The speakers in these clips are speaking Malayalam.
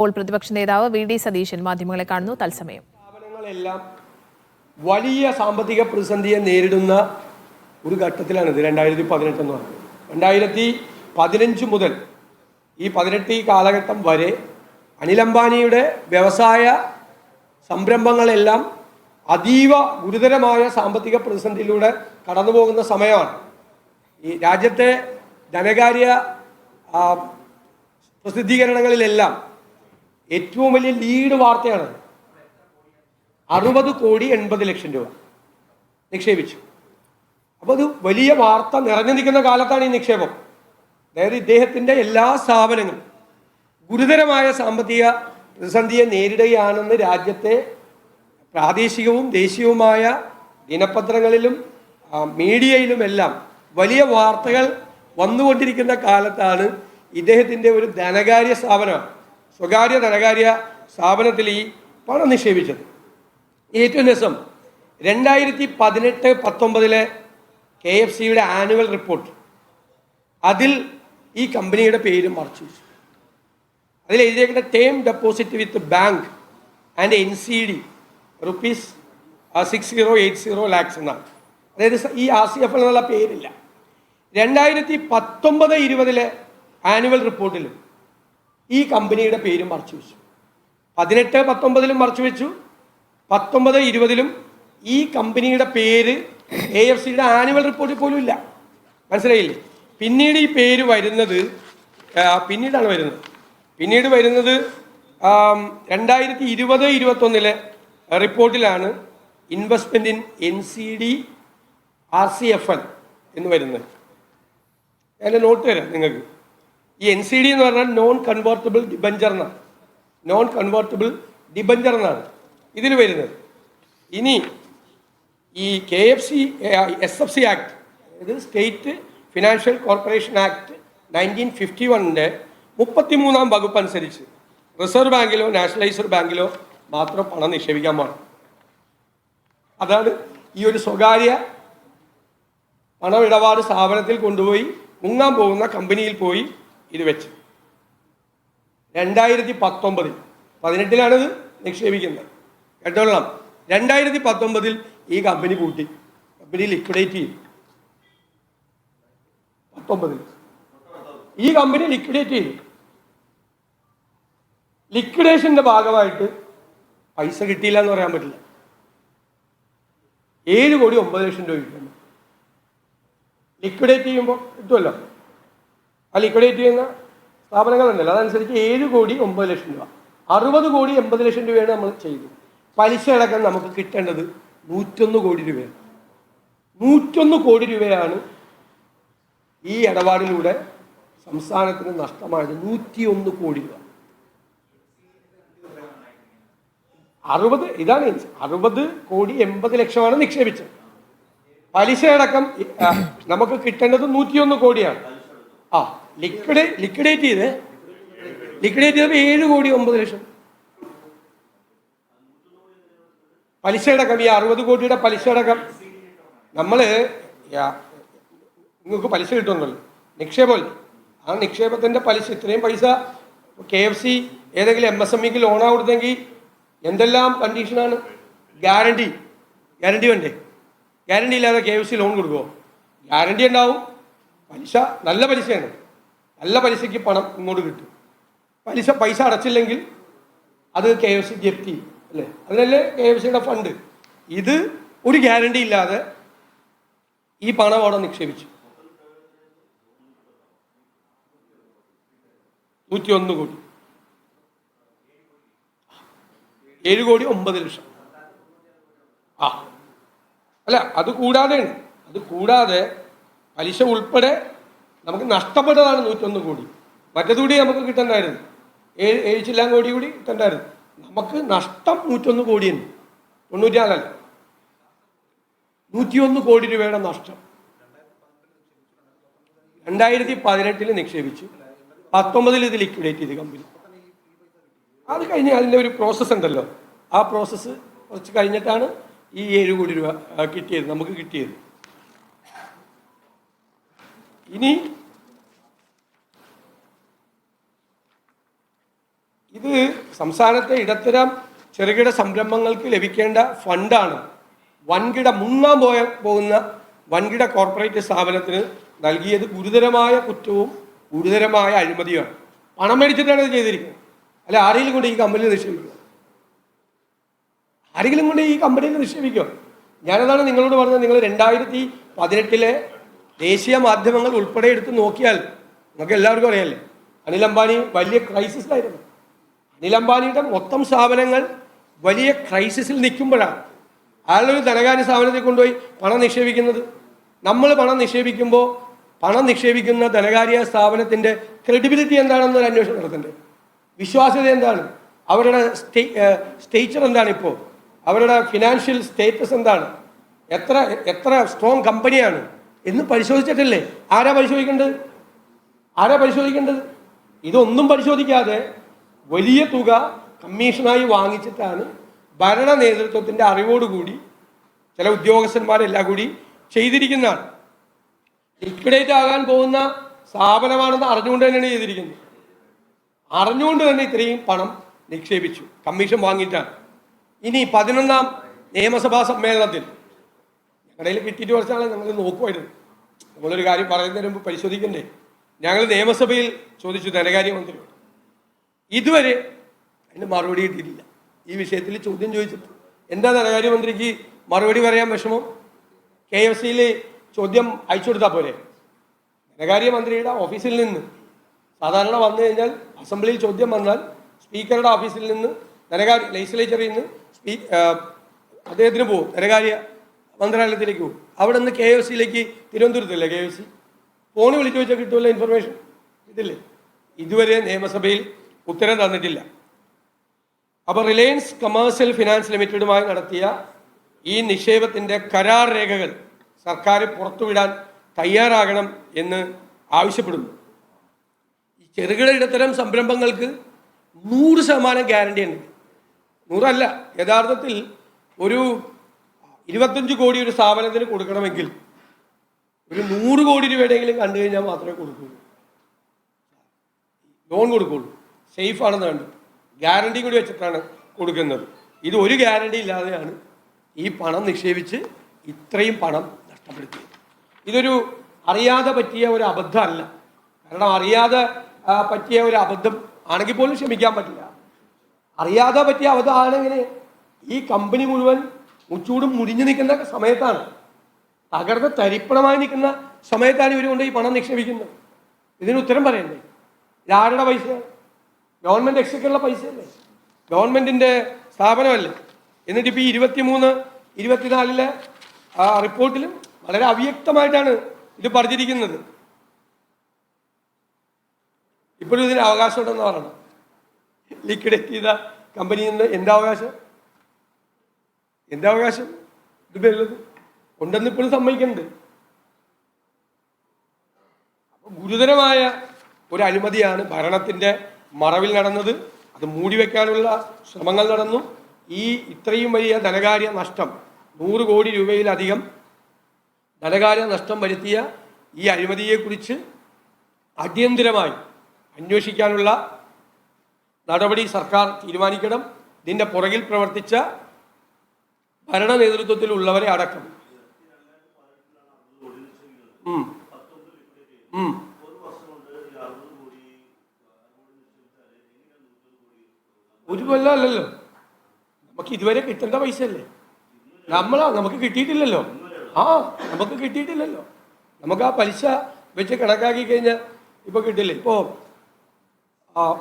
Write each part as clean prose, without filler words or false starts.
പ്രതിപക്ഷ നേതാവ് വി.ഡി. സതീശൻ മാധ്യമങ്ങളെ കാണുന്നു. തത്സമയം സ്ഥാപനങ്ങളെല്ലാം വലിയ സാമ്പത്തിക പ്രതിസന്ധിയെ നേരിടുന്ന ഒരു ഘട്ടത്തിലാണിത്. 2018 എന്ന് പറഞ്ഞത് 2015 മുതൽ ഈ 18 കാലഘട്ടം വരെ അനിൽ അംബാനിയുടെ വ്യവസായ സംരംഭങ്ങളെല്ലാം അതീവ ഗുരുതരമായ സാമ്പത്തിക പ്രതിസന്ധിയിലൂടെ കടന്നു പോകുന്ന സമയമാണ്. ഈ രാജ്യത്തെ ധനകാര്യ പ്രസിദ്ധീകരണങ്ങളിലെല്ലാം ഏറ്റവും വലിയ ലീഡ് വാർത്തയാണ് 60 കോടി 80 ലക്ഷം രൂപ നിക്ഷേപിച്ചു. അപ്പോൾ അത് വലിയ വാർത്ത നിറഞ്ഞു നിൽക്കുന്ന കാലത്താണ് ഈ നിക്ഷേപം. അതായത് ഇദ്ദേഹത്തിൻ്റെ എല്ലാ സ്ഥാപനങ്ങളും ഗുരുതരമായ സാമ്പത്തിക പ്രതിസന്ധിയെ നേരിടുകയാണെന്ന് രാജ്യത്തെ പ്രാദേശികവും ദേശീയവുമായ ദിനപത്രങ്ങളിലും മീഡിയയിലുമെല്ലാം വലിയ വാർത്തകൾ വന്നുകൊണ്ടിരിക്കുന്ന കാലത്താണ് ഇദ്ദേഹത്തിൻ്റെ ഒരു ധനകാര്യ സ്ഥാപനമാണ്, സ്വകാര്യ ധനകാര്യ സ്ഥാപനത്തിൽ ഈ പണം നിക്ഷേപിച്ചത്. ഏറ്റവും രസം 2018-19 KFCയുടെ ആനുവൽ റിപ്പോർട്ട്, അതിൽ ഈ കമ്പനിയുടെ പേര് മറച്ചു വെച്ചു. അതിൽ എഴുതിയേക്കുന്ന term deposit with bank and NCD ₹6080 lakhs എന്നാണ്. അതായത് ഈ RCFL എന്നുള്ള പേരില്ല. 2019-20 ആനുവൽ റിപ്പോർട്ടിലും ഈ കമ്പനിയുടെ പേര് മറച്ചു വെച്ചു. 18-19 മറച്ചു വെച്ചു, 19-20 ഈ കമ്പനിയുടെ പേര് KFCയുടെ ആനുവൽ റിപ്പോർട്ടിൽ പോലും ഇല്ല. മനസ്സിലായില്ലേ? പിന്നീട് ഈ പേര് വരുന്നത് പിന്നീട് വരുന്നത് 2020-21 റിപ്പോർട്ടിലാണ് ഇൻവെസ്റ്റ്മെന്റ് ഇൻ NCD RCFL എന്ന് വരുന്നത്. ഞാൻ നോട്ട് തരാം നിങ്ങൾക്ക്. ഈ NCD എന്ന് പറഞ്ഞാൽ നോൺ കൺവേർട്ടബിൾ ഡിബഞ്ചർ എന്നാണ് ഇതിൽ വരുന്നത്. ഇനി ഈ KFC SFC ആക്ട്, അതായത് സ്റ്റേറ്റ് ഫിനാൻഷ്യൽ കോർപ്പറേഷൻ ആക്ട് 1951 33-ാം വകുപ്പ് അനുസരിച്ച് റിസർവ് ബാങ്കിലോ നാഷണലൈസ്ഡ് ബാങ്കിലോ മാത്രം പണം നിക്ഷേപിക്കാൻ പാടും. അതാണ് ഈ ഒരു സ്വകാര്യ പണമിടപാട് സ്ഥാപനത്തിൽ കൊണ്ടുപോയി മുങ്ങാൻ പോകുന്ന കമ്പനിയിൽ പോയി ഇത് വെച്ച് 2018-18 നിക്ഷേപിക്കുന്നത്. കേട്ടോളാം, 2019 ഈ കമ്പനി പൂട്ടി, കമ്പനി ലിക്വിഡേറ്റ് ചെയ്തു. 19 ഈ കമ്പനി ലിക്വിഡേറ്റ് ചെയ്തു. ലിക്വിഡേഷന്റെ ഭാഗമായിട്ട് പൈസ കിട്ടിയില്ല എന്ന് പറയാൻ പറ്റില്ല. 7 കോടി 9 ലക്ഷം രൂപ കിട്ടുന്നു. ലിക്വിഡേറ്റ് ചെയ്യുമ്പോൾ കിട്ടുമല്ലോ, ആ ലിക്വിഡേറ്റ് ചെയ്യുന്ന സ്ഥാപനങ്ങളുണ്ടല്ലോ, അതനുസരിച്ച് 7 കോടി 9 ലക്ഷം രൂപ, 60 കോടി 80 ലക്ഷം രൂപയാണ് നമ്മൾ ചെയ്തു. പലിശ അടക്കം നമുക്ക് കിട്ടേണ്ടത് 101 കോടി രൂപയാണ്. 101 കോടി രൂപയാണ് ഈ ഇടപാടിലൂടെ സംസ്ഥാനത്തിന് നഷ്ടമായത്. 101 കോടി രൂപ. 60 കോടി 80 ലക്ഷമാണ് നിക്ഷേപിച്ചത്. പലിശ അടക്കം നമുക്ക് കിട്ടേണ്ടത് 101 കോടിയാണ്. ലിക്വിഡേറ്റ് ചെയ്തപ്പോൾ 7 കോടി 9 ലക്ഷം പലിശ അടക്കം. ഈ 60 കോടിയുടെ പലിശ അടക്കം നിങ്ങൾക്ക് പലിശ കിട്ടുമല്ലോ, നിക്ഷേപമല്ലേ, ആ നിക്ഷേപത്തിൻ്റെ പലിശ, ഇത്രയും പൈസ KFC ഏതെങ്കിലും MSMEക്ക് ലോണാ കൊടുത്തെങ്കിൽ എന്തെല്ലാം കണ്ടീഷനാണ്. ഗ്യാരണ്ടി വേണ്ടേ? ഗ്യാരണ്ടി ഇല്ലാതെ KFC ലോൺ കൊടുക്കുമോ? ഗ്യാരണ്ടി ഉണ്ടാവും. പലിശ നല്ല പലിശയാണ്, നല്ല പലിശയ്ക്ക് പണം ഇങ്ങോട്ട് കിട്ടും. പൈസ അടച്ചില്ലെങ്കിൽ അത് KFC ജപ്തി അല്ലേ, അതിനല്ലേ KFCയുടെ ഫണ്ട്. ഇത് ഒരു ഗ്യാരണ്ടി ഇല്ലാതെ ഈ പണം അവിടെ നിക്ഷേപിച്ചു. 101 കോടി, 7 കോടി 9 ലക്ഷം. അല്ല, അത് കൂടാതെ പലിശ ഉൾപ്പെടെ നമുക്ക് നഷ്ടപ്പെട്ടതാണ് 101 കോടി. മറ്റേതുകൂടി നമുക്ക് കിട്ടണ്ടായിരുന്നു, 7 ചില്ലാൻ കോടി കൂടി കിട്ടണ്ടായിരുന്നു. നമുക്ക് നഷ്ടം 101 കോടിയുണ്ട്, 94 101 കോടി രൂപയുടെ നഷ്ടം. 2018 നിക്ഷേപിച്ചു, 19 ഇത് ലിക്വിഡേറ്റ് ചെയ്ത് കമ്പനി. അത് കഴിഞ്ഞ് അതിൻ്റെ ഒരു പ്രോസസ്സ് ഉണ്ടല്ലോ, ആ പ്രോസസ്സ് കുറച്ച് കഴിഞ്ഞിട്ടാണ് ഈ 7 കോടി രൂപ നമുക്ക് കിട്ടിയത്. ഇനി ഇത് സംസ്ഥാനത്തെ ഇടത്തരം ചെറുകിട സംരംഭങ്ങൾക്ക് ലഭിക്കേണ്ട ഫണ്ടാണ് വൻകിട മുങ്ങാൻ പോകുന്ന വൻകിട കോർപ്പറേറ്റ് സ്ഥാപനത്തിന് നൽകിയത് ഗുരുതരമായ കുറ്റവും ഗുരുതരമായ അഴിമതിയാണ്. പണം മേടിച്ചിട്ടാണ് ഇത് ചെയ്തിരിക്കുന്നത്. അല്ല ആരെങ്കിലും കൊണ്ട് ഈ കമ്പനിയിൽ നിക്ഷേപിക്കുക, ആരെങ്കിലും കൊണ്ട് ഈ കമ്പനിയിൽ നിക്ഷേപിക്കുക. ഞാനതാണ് നിങ്ങളോട് പറഞ്ഞത്. നിങ്ങൾ 2018 ദേശീയ മാധ്യമങ്ങൾ ഉൾപ്പെടെ എടുത്ത് നോക്കിയാൽ നമുക്ക് എല്ലാവർക്കും അറിയാമല്ലേ, അനിൽ അംബാനി വലിയ ക്രൈസിസിലായിരുന്നു. അനിൽ അംബാനിയുടെ മൊത്തം സ്ഥാപനങ്ങൾ വലിയ ക്രൈസിസിൽ നിൽക്കുമ്പോഴാണ് അയാളൊരു ധനകാര്യ സ്ഥാപനത്തിൽ കൊണ്ടുപോയി പണം നിക്ഷേപിക്കുന്നത്. നമ്മൾ പണം നിക്ഷേപിക്കുമ്പോൾ പണം നിക്ഷേപിക്കുന്ന ധനകാര്യ സ്ഥാപനത്തിൻ്റെ ക്രെഡിബിലിറ്റി എന്താണെന്നൊരു അന്വേഷണം നടത്തണ്ടേ? വിശ്വാസ്യത എന്താണ്? അവരുടെ സ്റ്റേച്ചർ എന്താണ്? ഇപ്പോൾ അവരുടെ ഫിനാൻഷ്യൽ സ്റ്റേറ്റസ് എന്താണ്? എത്ര സ്ട്രോങ് കമ്പനിയാണ് എന്ന് പരിശോധിച്ചിട്ടല്ലേ? ആരാ പരിശോധിക്കേണ്ടത്? ഇതൊന്നും പരിശോധിക്കാതെ വലിയ തുക കമ്മീഷനായി വാങ്ങിച്ചിട്ടാണ് ഭരണ നേതൃത്വത്തിൻ്റെ അറിവോടുകൂടി ചില ഉദ്യോഗസ്ഥന്മാരെല്ലാം കൂടി ചെയ്തിരിക്കുന്നതാണ്. ലിക്വിഡേറ്റ് ആകാൻ പോകുന്ന സ്ഥാപനമാണെന്ന് അറിഞ്ഞുകൊണ്ട് തന്നെയാണ് ചെയ്തിരിക്കുന്നത്. അറിഞ്ഞുകൊണ്ട് തന്നെ ഇത്രയും പണം നിക്ഷേപിച്ചു, കമ്മീഷൻ വാങ്ങിയിട്ടാണ്. ഇനി 11ാം നിയമസഭാ സമ്മേളനത്തിൽ ഞങ്ങളുടെ കിട്ടിയിട്ട് കുറച്ചാണ് ഞങ്ങൾ നോക്കുമായിരുന്നു. നമ്മളൊരു കാര്യം പറയുന്നതിന് മുമ്പ് പരിശോധിക്കണ്ടേ? ഞങ്ങൾ നിയമസഭയിൽ ചോദിച്ചു ധനകാര്യമന്ത്രിയോട്, ഇതുവരെ അതിന് മറുപടി കിട്ടിയിട്ടില്ല. ഈ വിഷയത്തിൽ ചോദ്യം ചോദിച്ചിട്ട് എന്താ ധനകാര്യമന്ത്രിക്ക് മറുപടി പറയാൻ വിഷമം? KFCയിൽ ചോദ്യം അയച്ചു കൊടുത്താൽ പോരെ? ധനകാര്യമന്ത്രിയുടെ ഓഫീസിൽ നിന്ന് സാധാരണ വന്നു കഴിഞ്ഞാൽ അസംബ്ലിയിൽ ചോദ്യം വന്നാൽ സ്പീക്കറുടെ ഓഫീസിൽ നിന്ന് ലെജിസ്ലേച്ചറിൽ നിന്ന് അദ്ദേഹത്തിന് പോകും, ധനകാര്യ മന്ത്രാലയത്തിലേക്ക് പോകും. അവിടെ നിന്ന് KFCയിലേക്ക്, തിരുവനന്തപുരത്തല്ലേ KFC, ഫോണ് വിളിച്ചു വെച്ചാൽ കിട്ടുമല്ലോ ഇൻഫർമേഷൻ. ഇതില്ലേ? ഇതുവരെ നിയമസഭയിൽ ഉത്തരം തന്നിട്ടില്ല. അപ്പോൾ റിലയൻസ് കമേഴ്സ്യൽ ഫിനാൻസ് ലിമിറ്റഡുമായി നടത്തിയ ഈ നിക്ഷേപത്തിൻ്റെ കരാർ രേഖകൾ സർക്കാർ പുറത്തുവിടാൻ തയ്യാറാകണം എന്ന് ആവശ്യപ്പെടുന്നു. ഈ ചെറുകിട ഇടത്തരം സംരംഭങ്ങൾക്ക് 100% ഗ്യാരണ്ടി ഉണ്ട്. 100 യഥാർത്ഥത്തിൽ ഒരു 25 കോടി ഒരു സ്ഥാപനത്തിന് കൊടുക്കണമെങ്കിൽ ഒരു 100 കോടി രൂപയുടെയെങ്കിലും കണ്ടു കഴിഞ്ഞാൽ മാത്രമേ കൊടുക്കുള്ളൂ, ലോൺ കൊടുക്കുള്ളൂ. സേഫ് ആണെന്ന് കണ്ടു ഗ്യാരണ്ടി കൂടി വെച്ചിട്ടാണ് കൊടുക്കുന്നത്. ഇത് ഒരു ഗ്യാരണ്ടി ഇല്ലാതെയാണ് ഈ പണം നിക്ഷേപിച്ച് ഇത്രയും പണം നഷ്ടപ്പെടുത്തിയത്. ഇതൊരു അറിയാതെ പറ്റിയ ഒരു അബദ്ധമല്ല. കാരണം അറിയാതെ പറ്റിയ ഒരു അബദ്ധം ആണെങ്കിൽ പോലും ക്ഷമിക്കാൻ പറ്റില്ല. അറിയാതെ പറ്റിയ അബദ്ധമാണെങ്കിൽ ഈ കമ്പനി മുഴുവൻ മുച്ചൂടും മുടിഞ്ഞു നിൽക്കുന്ന സമയത്താണ്, തകർന്ന് തരിപ്പണമായി നിൽക്കുന്ന സമയത്താണ് ഇവർ കൊണ്ട് ഈ പണം നിക്ഷേപിക്കുന്നത്. ഇതിന് ഉത്തരം പറയണ്ടേ? ഇതാരുടെ പൈസ? ഗവൺമെൻറ് എക്സിക്യൂട്ടീവുള്ള പൈസയല്ലേ, ഗവൺമെൻറ്റിൻ്റെ സ്ഥാപനമല്ലേ. എന്നിട്ടിപ്പോൾ ഈ 23-24 റിപ്പോർട്ടിലും വളരെ അവ്യക്തമായിട്ടാണ് ഇത് പറഞ്ഞിരിക്കുന്നത്. ഇപ്പോഴും ഇതിന് അവകാശമുണ്ടെന്ന് പറയണം. ലിക്വിഡേറ്റ് ചെയ്ത കമ്പനിയിൽ നിന്ന് എന്താ അവകാശം? ഇത് വരുന്നത് ഉണ്ടെന്ന് ഇപ്പോഴും സമ്മതിക്കുന്നുണ്ട്. അപ്പോൾ ഗുരുതരമായ ഒരു അഴിമതിയാണ് ഭരണത്തിൻ്റെ മറവിൽ നടന്നത്. അത് മൂടിവെക്കാനുള്ള ശ്രമങ്ങൾ നടന്നു. ഇത്രയും വലിയ ധനകാര്യ നഷ്ടം, 100 കോടി രൂപയിലധികം ധനകാര്യ നഷ്ടം വരുത്തിയ ഈ അഴിമതിയെക്കുറിച്ച് അടിയന്തിരമായി അന്വേഷിക്കാനുള്ള നടപടി സർക്കാർ തീരുമാനിക്കണം. ഇതിൻ്റെ പുറകിൽ പ്രവർത്തിച്ച ഭരണ നേതൃത്വത്തിലുള്ളവരെ അടക്കം ഒരു കൊല്ലമല്ലല്ലോ, നമുക്ക് ഇതുവരെ കിട്ടേണ്ട പൈസയല്ലേ. നമുക്ക് കിട്ടിയിട്ടില്ലല്ലോ. നമുക്ക് കിട്ടിയിട്ടില്ലല്ലോ. നമുക്ക് ആ പലിശ വെച്ച് കണക്കാക്കി കഴിഞ്ഞാൽ ഇപ്പോൾ കിട്ടില്ലേ. ഇപ്പോൾ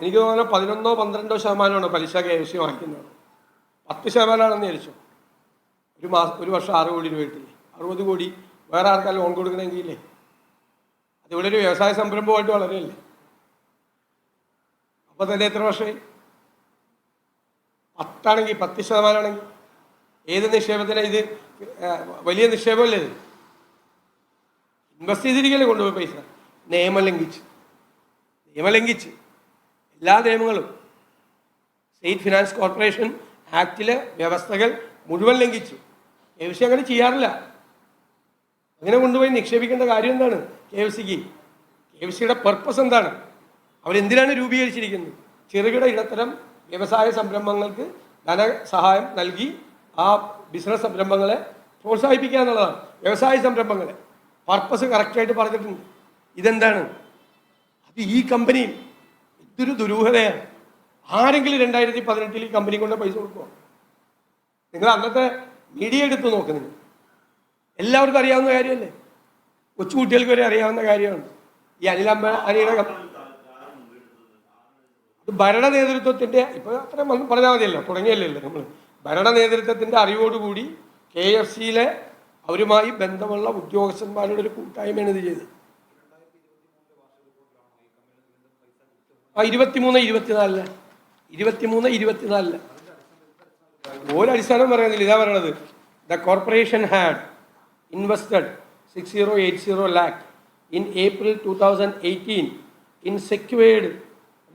എനിക്ക് തോന്നുന്നു 11-12% പലിശ KFC വാങ്ങിക്കുന്നത്. 10% വിചാരിച്ചു. ഒരു വർഷം 6 കോടി രൂപ കിട്ടില്ലേ. 60 കോടി വേറെ ആർക്കാർ ലോൺ കൊടുക്കണമെങ്കിലേ അതിവിടെ ഒരു വ്യവസായ സംരംഭമായിട്ട് വളരെയല്ലേ. അപ്പോൾ തന്നെ എത്ര വർഷമായി? 10% ഏത് നിക്ഷേപത്തിനാണ് ഇത്? വലിയ നിക്ഷേപമല്ലേ ഇത്? ഇൻവെസ്റ്റ് ചെയ്തിരിക്കല്ലേ കൊണ്ടുപോയി പൈസ. നിയമം ലംഘിച്ച് എല്ലാ നിയമങ്ങളും, സ്റ്റേറ്റ് ഫിനാൻസ് കോർപ്പറേഷൻ ആക്ടിലെ വ്യവസ്ഥകൾ മുഴുവൻ ലംഘിച്ചു. KFC അങ്ങനെ ചെയ്യാറില്ല. അങ്ങനെ കൊണ്ടുപോയി നിക്ഷേപിക്കേണ്ട കാര്യം എന്താണ്? KFCയുടെ പർപ്പസ് എന്താണ്? അവരെന്തിനാണ് രൂപീകരിച്ചിരിക്കുന്നത്? ചെറുകിട ഇടത്തരം വ്യവസായ സംരംഭങ്ങൾക്ക് ധനസഹായം നൽകി ആ ബിസിനസ് സംരംഭങ്ങളെ പ്രോത്സാഹിപ്പിക്കുക എന്നുള്ളതാണ്. വ്യവസായ സംരംഭങ്ങളെ പർപ്പസ് കറക്റ്റായിട്ട് പറഞ്ഞിട്ടുണ്ട്. ഇതെന്താണ്? അത് ഈ കമ്പനിയിൽ ഇതൊരു ദുരൂഹതയാണ്. ആരെങ്കിലും 2018 ഈ കമ്പനി കൊണ്ട് പൈസ കൊടുക്കുമോ? നിങ്ങൾ അന്നത്തെ മീഡിയ എടുത്ത് നോക്കുന്നത് എല്ലാവർക്കും അറിയാവുന്ന കാര്യമല്ലേ? കൊച്ചുകുട്ടികൾക്ക് വരെ അറിയാവുന്ന കാര്യമാണ്. ഈ അനിയുടെ ഭരണ നേതൃത്വത്തിൻ്റെ ഇപ്പോൾ അത്ര പറഞ്ഞാൽ മതിയല്ലോ, തുടങ്ങിയല്ലോ നമ്മൾ. ഭരണ നേതൃത്വത്തിൻ്റെ അറിവോടുകൂടി KFCയിലെ അവരുമായി ബന്ധമുള്ള ഉദ്യോഗസ്ഥന്മാരുടെ ഒരു കൂട്ടായ്മയാണ് ഇത് ചെയ്തത്. 23-24 ഒരടിസ്ഥാനം പറയുന്നില്ല. ഇതാ പറയണത്, the corporation had invested 6080 lakh in April 2018 in secured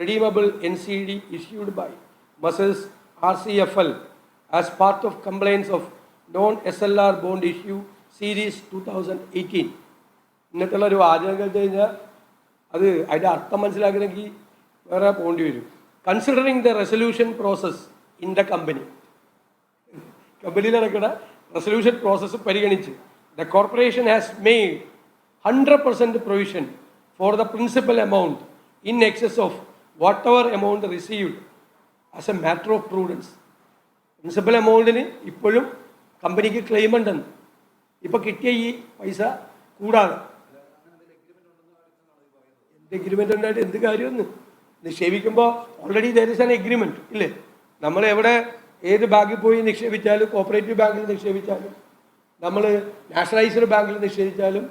redeemable NCD issued by Messrs. RCFL as part of compliance of non-SLR bond issue series 2018. ഇന്നത്തുള്ള ഒരു വാചകം കേട്ട് കഴിഞ്ഞാൽ അത് അതിൻ്റെ അർത്ഥം മനസ്സിലാക്കണമെങ്കിൽ വേറെ പോകേണ്ടി വരും. Considering the resolution process in the company, കമ്പനിയിൽ നടക്കുന്ന റെസൊല്യൂഷൻ പ്രോസസ്സ് പരിഗണിച്ച് the corporation has made 100% provision for the principal amount in excess of whatever amount received as a matter of prudence. Principal എമൗണ്ടിന് ഇപ്പോഴും കമ്പനിക്ക് ക്ലെയിം ഉണ്ടെന്ന്. ഇപ്പം കിട്ടിയ ഈ പൈസ കൂടാതെ എന്ത് എഗ്രിമെൻ്റ് ഉണ്ടായിട്ട് എന്ത് കാര്യമൊന്നും നിക്ഷേപിക്കുമ്പോൾ already there is an agreement ഇല്ലേ? നമ്മൾ എവിടെ ഏത് ബാങ്കിൽ പോയി നിക്ഷേപിച്ചാലും, കോപ്പറേറ്റീവ് ബാങ്കിൽ നിക്ഷേപിച്ചാലും, നമ്മൾ നാഷണലൈസ്ഡ് ബാങ്കിൽ നിക്ഷേപിച്ചാലും,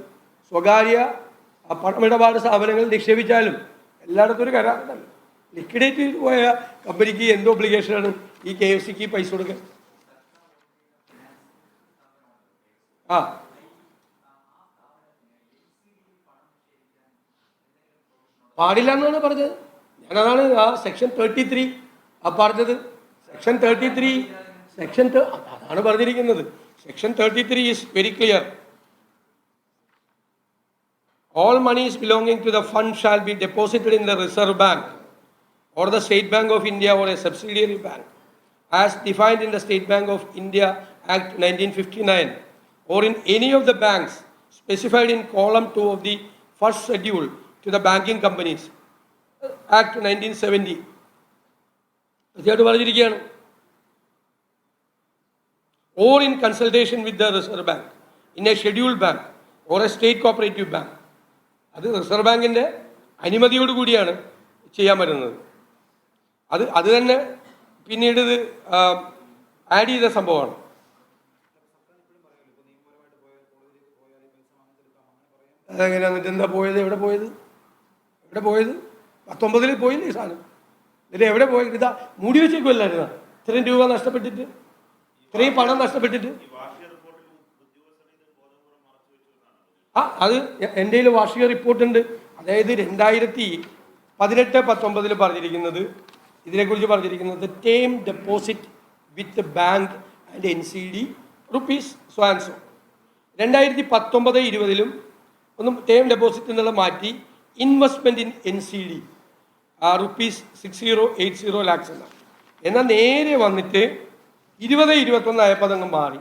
സ്വകാര്യ പണമിടപാട് സ്ഥാപനങ്ങളിൽ നിക്ഷേപിച്ചാലും എല്ലായിടത്തും ഒരു കരാറുണ്ടല്ലോ. ലിക്വിഡേറ്റ് ചെയ്ത് പോയ കമ്പനിക്ക് എന്ത് ഒബ്ലിഗേഷനാണ് ഈ KFCക്ക് പൈസ കൊടുക്കുക? പാടില്ല എന്നാണ് പറഞ്ഞത്. ഞാനതാണ് ആ സെക്ഷൻ 33 പറഞ്ഞത്. സെക്ഷൻ 33 അതാണ് പറഞ്ഞിരിക്കുന്നത്. Section 33 is very clear. All monies belonging to the fund shall be deposited in the Reserve Bank or the State Bank of India or a subsidiary bank as defined in the State Bank of India Act 1959 or in any of the banks specified in column 2 of the first schedule to the Banking Companies Act 1970. തീർച്ചയായിട്ടും പറഞ്ഞിരിക്കുകയാണ്. Or in consultation with the Reserve Bank in a scheduled bank or a state cooperative bank. അത് റിസർവ് ബാങ്കിൻ്റെ അനുമതിയോടുകൂടിയാണ് ചെയ്യാൻ പറ്റുന്നത്. അത് തന്നെ പിന്നീട് ഇത് ആഡ് ചെയ്ത സംഭവമാണ്. അതെങ്ങനെ എന്നിട്ട് എന്താ പോയത്? എവിടെ പോയത്? 19 പോയില്ലേ ഈ സാധനം? എന്നിട്ട് എവിടെ പോയത്? ഇതാ മൂടി വെച്ചേക്കുമല്ലായിരുന്ന ഇത്രയും രൂപ നഷ്ടപ്പെട്ടിട്ട്, ഇത്രയും പണം നഷ്ടപ്പെട്ടിട്ട്. അത് എൻ്റെ കയ്യിൽ വാർഷിക റിപ്പോർട്ടുണ്ട്. അതായത് 2018-19 പറഞ്ഞിരിക്കുന്നത്, ഇതിനെക്കുറിച്ച് പറഞ്ഞിരിക്കുന്നത് term deposit with bank and NCD rupees so and so. 2019-20 ഒന്നും ടേം ഡെപ്പോസിറ്റ് എന്നുള്ള മാറ്റി investment in NCD rupees 6080 lakhs എന്നാണ്. എന്നാൽ നേരെ വന്നിട്ട് 20-21 ആയപ്പോൾ അതങ്ങ് മാറി.